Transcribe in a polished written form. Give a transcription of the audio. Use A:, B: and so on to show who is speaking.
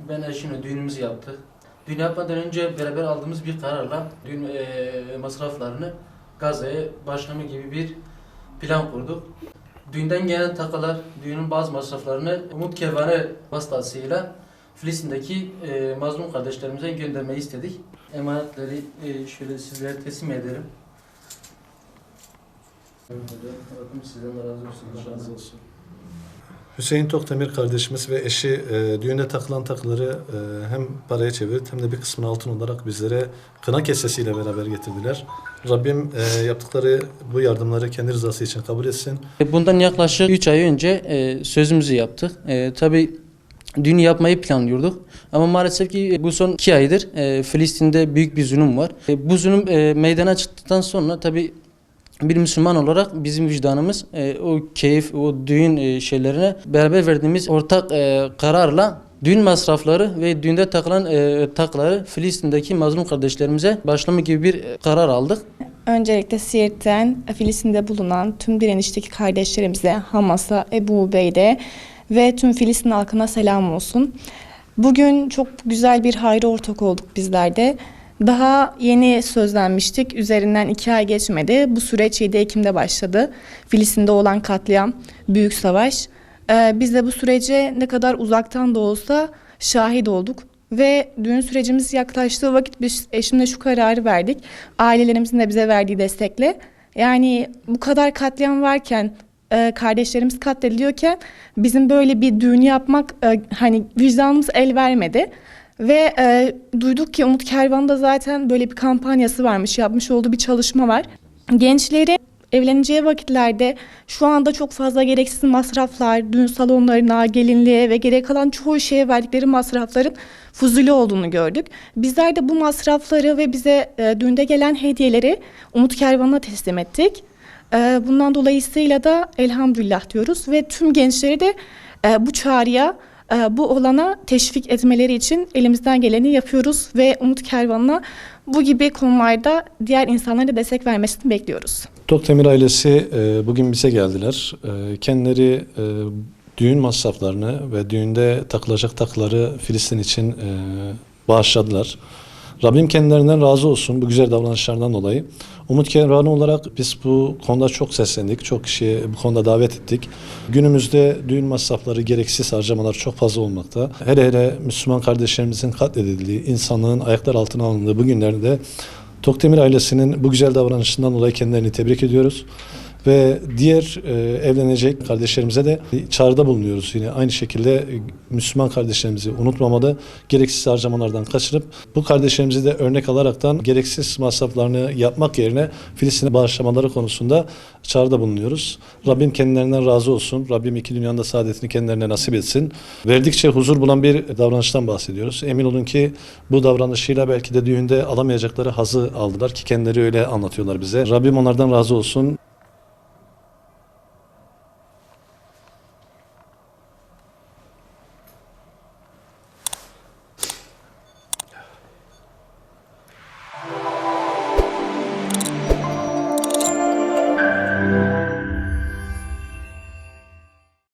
A: Ben eşimle düğünümüzü yaptık. Düğün yapmadan önce beraber aldığımız bir kararla düğün masraflarını Gazze'ye başlama gibi bir plan kurduk. Düğünden gelen takılar, düğünün bazı masraflarını Umut Kervanı vasıtasıyla Filistin'deki mazlum kardeşlerimize göndermeyi istedik. Emanetleri şöyle sizlere teslim ederim. Rabbim sizden razı olsun.
B: Hüseyin Tokdemir kardeşimiz ve eşi düğüne takılan takıları hem paraya çevirip hem de bir kısmını altın olarak bizlere kına kesesiyle beraber getirdiler. Rabbim yaptıkları bu yardımları kendi rızası için kabul etsin.
A: Bundan yaklaşık 3 ay önce sözümüzü yaptık. Tabii düğünü yapmayı planlıyorduk. Ama maalesef ki bu son 2 aydır Filistin'de büyük bir zulüm var. Bu zulüm meydana çıktıktan sonra tabii bir Müslüman olarak bizim vicdanımız o keyif, o düğün şeylerine beraber verdiğimiz ortak kararla düğün masrafları ve düğünde takılan takıları Filistin'deki mazlum kardeşlerimize başlama gibi bir karar aldık.
C: Öncelikle Siirt'ten Filistin'de bulunan tüm direnişteki kardeşlerimize, Hamas'a, Ebu Ubeyde ve tüm Filistin halkına selam olsun. Bugün çok güzel bir hayra ortak olduk bizler de. Daha yeni sözlenmiştik. Üzerinden 2 ay geçmedi. Bu süreç 7 Ekim'de başladı. Filistin'de olan katliam, büyük savaş. Biz de bu sürece ne kadar uzaktan da olsa şahit olduk. Ve düğün sürecimiz yaklaştığı vakit biz eşimle şu kararı verdik. Ailelerimizin de bize verdiği destekle. Yani bu kadar katliam varken, kardeşlerimiz katlediliyorken bizim böyle bir düğün yapmak hani vicdanımız el vermedi. Ve duyduk ki Umut Kervan'da zaten böyle bir kampanyası varmış, yapmış olduğu bir çalışma var. Gençleri evleneceği vakitlerde şu anda çok fazla gereksiz masraflar, düğün salonlarına, gelinliğe ve gerek kalan çoğu şeye verdikleri masrafların fuzuli olduğunu gördük. Bizler de bu masrafları ve bize düğünde gelen hediyeleri Umut Kervan'a teslim ettik. Bundan dolayısıyla da elhamdülillah diyoruz ve tüm gençleri de bu çağrıya, bu olana teşvik etmeleri için elimizden geleni yapıyoruz ve Umut Kervanı'na bu gibi konularda diğer insanlara da destek vermesini bekliyoruz.
B: Tokdemir ailesi bugün bize geldiler. Kendileri düğün masraflarını ve düğünde takılacak takıları Filistin için bağışladılar. Rabbim kendilerinden razı olsun bu güzel davranışlarından dolayı. Umut Kervanı olarak biz bu konuda çok seslendik. Çok kişiye bu konuda davet ettik. Günümüzde düğün masrafları, gereksiz harcamalar çok fazla olmakta. Hele hele Müslüman kardeşlerimizin katledildiği, insanlığın ayaklar altına alındığı bu günlerde Tokdemir ailesinin bu güzel davranışından dolayı kendilerini tebrik ediyoruz. Ve diğer evlenecek kardeşlerimize de çağrıda bulunuyoruz. Yine aynı şekilde Müslüman kardeşlerimizi unutmamalı, gereksiz harcamalardan kaçırıp bu kardeşlerimizi de örnek alaraktan gereksiz masraflarını yapmak yerine Filistin'e bağışlamaları konusunda çağrıda bulunuyoruz. Rabbim kendilerinden razı olsun. Rabbim iki dünyanın da saadetini kendilerine nasip etsin. Verdikçe huzur bulan bir davranıştan bahsediyoruz. Emin olun ki bu davranışıyla belki de düğünde alamayacakları hazzı aldılar ki kendileri öyle anlatıyorlar bize. Rabbim onlardan razı olsun.